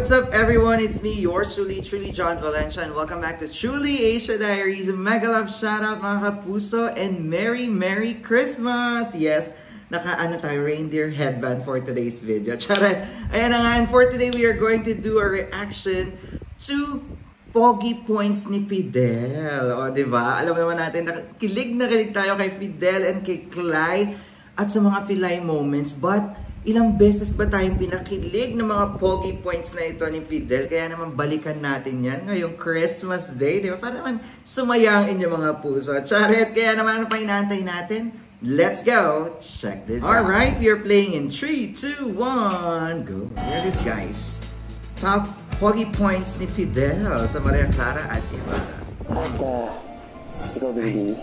what's up everyone? It's me, yours truly John Valencia, and welcome back to Truly Asia Diaries. Mega love shoutout mga kapuso and Merry Christmas! Yes, naka-ano tayo, reindeer headband for today's video. Charet! Ayan na nga, and for today we are going to do a reaction to Pogi Points ni Fidel. O, diba? Alam naman natin, kilig na kilig tayo kay Fidel and kay Clay at sa mga Pilay moments. But ilang beses ba tayong pinakilig ng mga Pogi Points na ito ni Fidel? Kaya naman balikan natin yan ngayong Christmas Day, di ba? Para naman sumaya ang inyong mga puso. Charet! Kaya naman ano pa inaantay natin? Let's go! Check this out. Alright, we are playing in 3, 2, 1, go! Here it is, guys. Top Pogi Points ni Fidel sa Maria Clara at Ibarra. At, ikaw, Bini.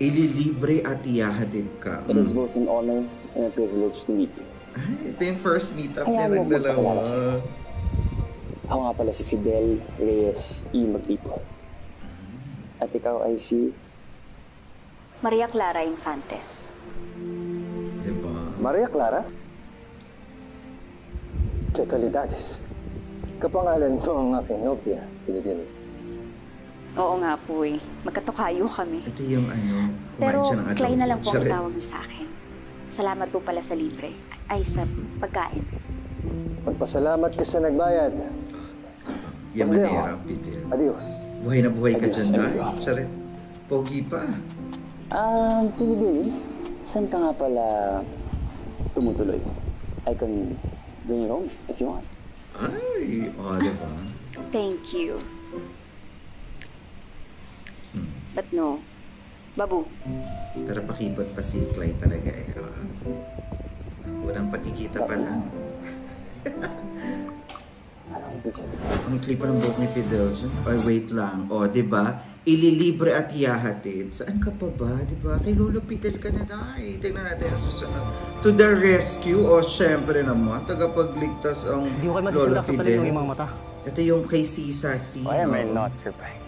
Ililibre at ihahatid ka. It is both an honor and a privilege to meet you. Ay, ito yung first meetup niya ng dalawa. Ako nga pala si Fidel Reyes E. Maglipo. At ikaw ay si Maria Clara Infantes. Diba? Maria Clara? Que calidades. Kapangalan ko ang aking Nokia, Pilipino. Oo nga po eh. Magkatukayo kami. Ito yung ano, pero siya ng adobo. Clay na lang po ang tawag niyo sa akin. Salamat po pala sa libre. Ay, sa pagkain. Magpasalamat ka sa nagbayad. Yamanera, Fidel. Adios. Buhay na buhay ka Adios, dyan, amigo. Charet. Pogi pa. Bini, saan ka nga pala tumutuloy? I can bring you home if you want. Ay, diba? Thank you. But no. Babu. Pero pakibot pa si Clay talaga eh. Unang pagkikita pa lang. Anong ibig sabihin? Ang clip ng buhok ni Fidel. Ay, wait lang. O, diba? Ililibre at ihahatid. Saan ka pa ba? Diba? Kay Lolo Fidel ka na tayo. Tignan natin ang susunod. To the rescue. O, syempre naman. Tagapagligtas ang Lolo Fidel. Ito yung kay Sisa C. I am not surprised.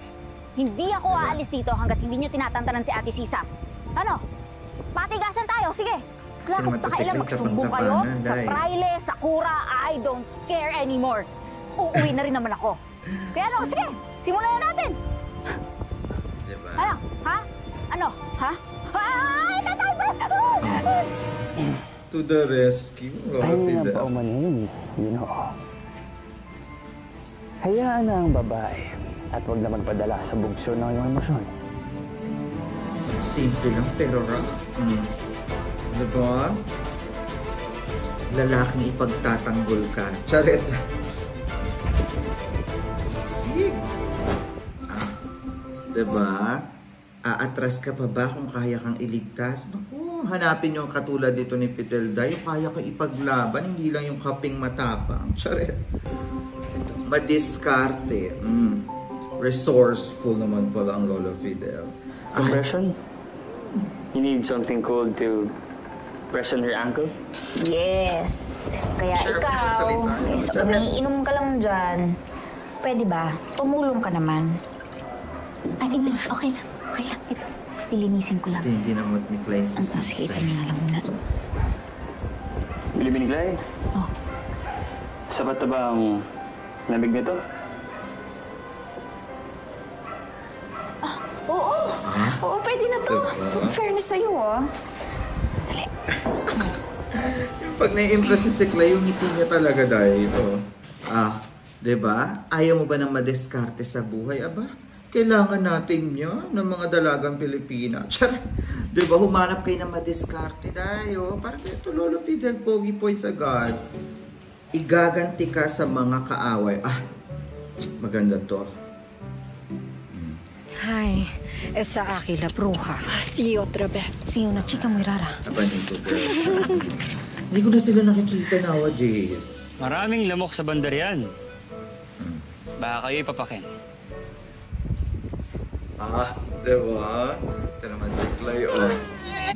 Hindi ako aalis dito hanggat hindi nyo tinatantanan si Ate Sisa. Ano? Patigasan tayo, sige! Wala akong pakailan magsumbong kayo sa Praile, sa Kura, I don't care anymore. Uuwi na rin naman ako. Kaya ano, sige, simulan na natin! Diba? Ano? Ha? Ano? Ha? Ay, natay, press! To the rescue, Lolo Ay, Fidel. napaumanin, you know. Hayaan na ang babae at huwag na magpadala sa bugso ng iyong emosyon. Simple lang pero rock. Diba? Lalaking ipagtatanggol ka. Charet. Sig. Diba? Aatras ka pa ba kung kaya kang iligtas? Naku, hanapin yung katulad dito ni Fidel Day. Yung kaya kang ipaglaban, hindi lang yung kaping matapang. Charet. Ito, madiskarte. Resourceful naman pala ang Lolo Fidel. Compression? You need something cold to press on your ankle? Yes. Kaya Sure, ikaw, salita. so kung naiinom ka lang dyan, pwede ba? Tumulong ka naman. Ay, okay lang. Okay lang. Ito, lilinisin ko lang. Ito yung ginamot ni Clay sa Sige, ito na lang muna. Bilibin ni Clay? Oh. Sapat na ba ang lamig nito? Oo. Oo, pwede na to. Diba? Fairness sa'yo, Dali. Yung pag nai-impress si Clay, yung ngiti niya talaga dahil ito. Diba? Ayaw mo ba nang madiskarte sa buhay? Aba, kailangan natin yun ng mga dalagang Pilipina. Tiyara, diba? Humanap kayo ng madiskarte dahil. Parang ito, Lolo Fidel, Pogi Points agad. Igaganti ka sa mga kaaway. Maganda to. Ay, esa águila bruja. Sí, otra vez. Sí, una chica muy rara. Abanin ko, girls. Hindi ko na sila nakikita nowadays. Maraming lamok sa bandarian. Baka kayo ipapakin. Diba? Ito naman si Clay,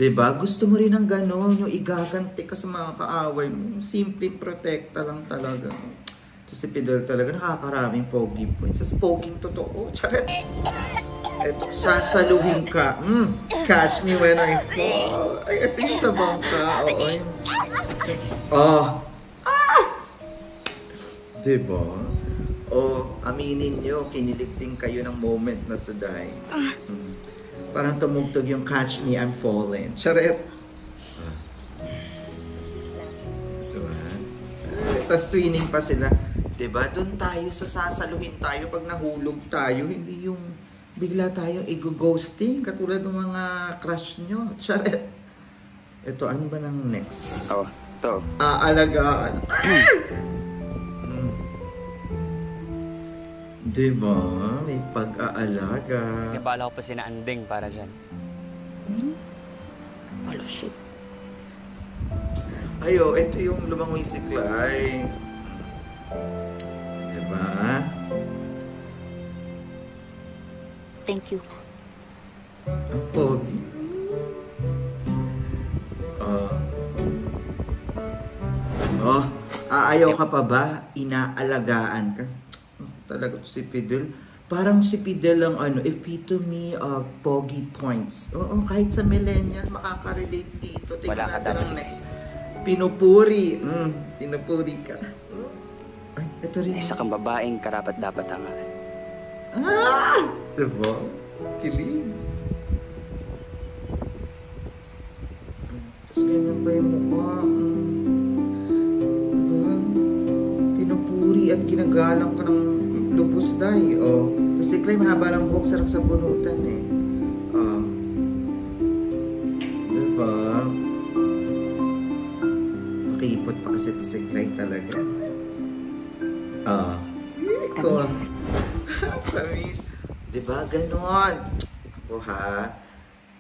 Diba? Gusto mo rin ng gano'n, yung igaganti ka sa mga kaaway mo. Simple protekta lang talaga. Ito si Fidel talaga, nakakaraming Pogi Points. Sa poging totoo, charet. Eto, sasaluhin ka. Catch me when I fall. Ay, ito yung sa bangka. Oo. Diba? O, aminin nyo, kinilig din kayo ng moment na to, Day. Parang tumugtog yung Catch Me, I'm Falling. Charet! Diba? Tapos twinning pa sila. Diba? Doon tayo sasaluhin tayo pag nahulog tayo. Hindi yung bigla tayong i-ghosting katulad ng mga crush nyo. Charet! Ito, ano ba ng next? Oh, to. Aalagaan. Diba? May pag-aalaga. Ipala ko pa sinaanding para dyan. Malusip. Ayo, ito yung lumangoy si Clay. Diba? Thank you. Ang pogi. Ayaw ka pa ba? Inaalagaan ka? Talaga si Fidel. Parang si Fidel ang epitome of pogi points. Oo, kahit sa millennial, makaka-relate dito. Tingnan Wala ka natin dapat. ang next. Pinupuri. Pinupuri ka. Ay, ito rin. Isa kang babaeng karapat-dapat hangaan. Diba? Kilig. Tapos ganyan pa yung mukha. Pinupuri at ginagalang ka ng lubos, Day. Tapos si Clay, mahaba ng buhok, sarap sa bunutan eh. Diba? Makipot pa kasi si Clay talaga. Tamis. Tamis. Diba? Ganon. Ako ha.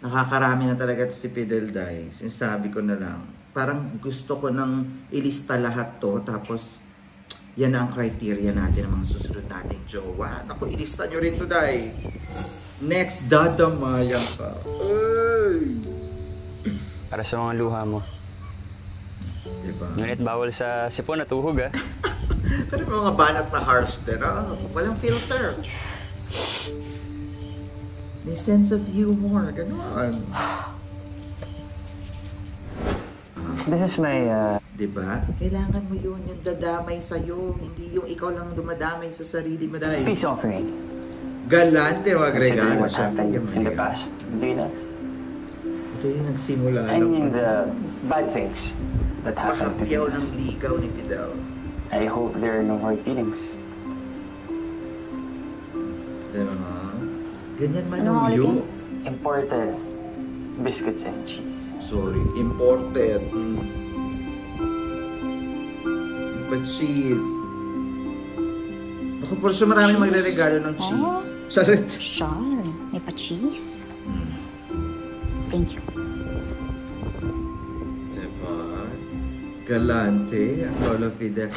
Nakakarami na talaga si Fidel, Day. Sinasabi ko na lang. Parang gusto ko nang ilista lahat to. Tapos, yan na ang criteria natin ng mga susunod nating jowa. Naku, ilista nyo rin to, Day. Next, dadamayan ka. Ay! Para sa mga luha mo. Diba? Ngunit bawal sa sipon at uhog, ah. Pero may mga banat na harsh din. Walang filter. May sense of humor. Ganon. This is my, Diba? Kailangan mo yun, yung dadamay sa'yo. Hindi yung ikaw lang dumadamay sa sarili mo dahil. peace offering. Galante Considering magregalo what siya. happened in the past between us. Ito yung nagsimula. I mean, the bad things that happened Mahapyaw between ng us. ligaw ni Fidel. I hope there are no hard feelings. Diba? Ganyan Ano manuyo. Imported biscuits and cheese. Sorry, imported. But cheese. Ako, for sure maraming magre-regalo ng cheese. Charit. Sean, may pa-cheese. Thank you. Diba? Galante, ang Lolo Fidel.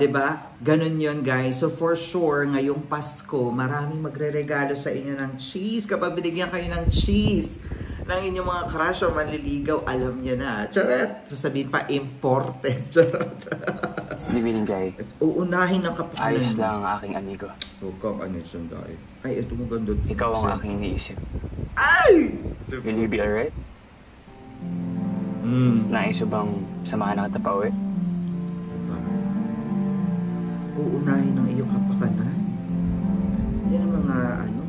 Diba? Ganun yun, guys. So, for sure, ngayong Pasko, maraming magre-regalo sa inyo ng cheese. Kapag binigyan kayo ng cheese ng inyong mga crush o manliligaw, alam nyo na. Charot! Sasabihin pa, imported. Charot! Libining guy. Uunahin ang kapakanan. Ayos lang ang aking amigo. Kang ano siyang dahil. Ay, ito mo ganda. Ikaw ang aking iniisip. Ay! Will you be alright? Nais mo bang samahan na kita pa uwi? Uunahin ang iyong kapakanan. Yan ang mga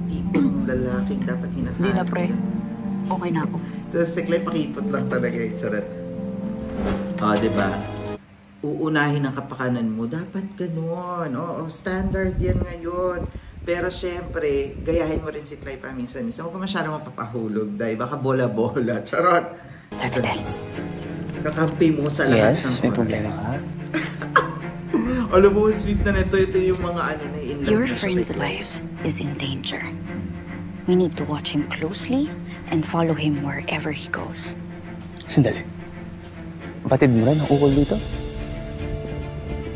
tipong lalaking dapat hinahanap. Hindi na, pre. Okay na ako. Tapos si Clay, pakipot lang talaga yung charot. Diba? Uunahin ang kapakanan mo. Dapat ganun. Standard yan ngayon. Pero syempre, gayahin mo rin si Clay paminsan-minsan. Huwag ka masyadong mapapahulog dahil baka bola-bola. Charot! Sir Fidel. Kakampi mo sa lahat ng... may problema ka? Alam mo, sweet na nito. Ito yung mga na in love Your na siya friend's kay Clay. life is in danger. We need to watch him closely and follow him wherever he goes. Sandali. Batid mo rin ang ukol dito?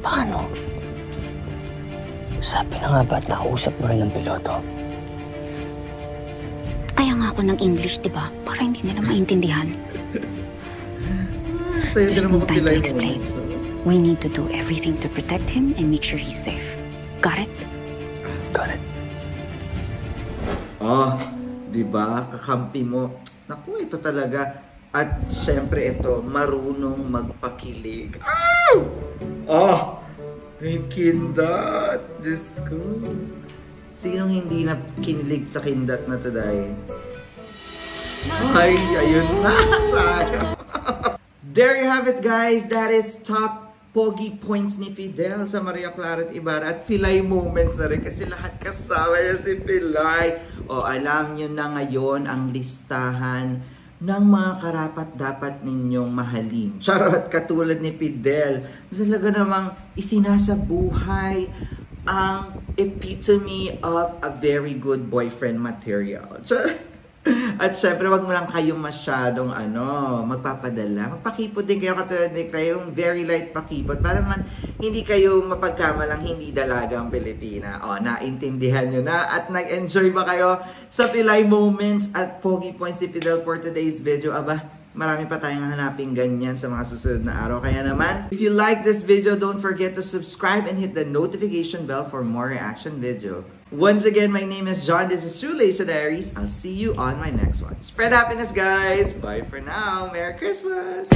Paano? Sabi na nga ba't nakausap mo rin ng piloto? Kaya nga ako ng English, di ba? Para hindi nila maintindihan. Sa'yo din There's naman no time to kapila yung explain. moments, no? We need to do everything to protect him and make sure he's safe. Got it? Got it. Diba? Kakampi mo. Naku, ito talaga. At syempre ito, marunong magpakilig. May kindat. Diyos ko. Sinong hindi na kinilig sa kindat na to, Day? Ay, ayun na. Sayang. There you have it, guys. That is top pogi points ni Fidel sa Maria Clara at Ibarra. At Pilay moments na rin kasi lahat kasama niya si Pilay. O, alam nyo na ngayon ang listahan ng mga karapat-dapat ninyong mahalin. Charot, katulad ni Fidel. Talaga namang isinasabuhay ang epitome of a very good boyfriend material. At syempre, wag mo lang kayong masyadong magpapadala. Magpakipot din kayo katulad ni kayong very light pakipot para man hindi kayo mapagkamalang hindi dalagang Pilipina. O, naintindihan nyo na at nag-enjoy ba kayo sa Pilay moments at pogi points ni Fidel for today's video? Aba, marami pa tayong hanapin ganyan sa mga susunod na araw. Kaya naman, if you like this video, don't forget to subscribe and hit the notification bell for more reaction video. Once again, my name is John. This is Truly Asia Diaries. I'll see you on my next one. Spread happiness, guys. Bye for now. Merry Christmas.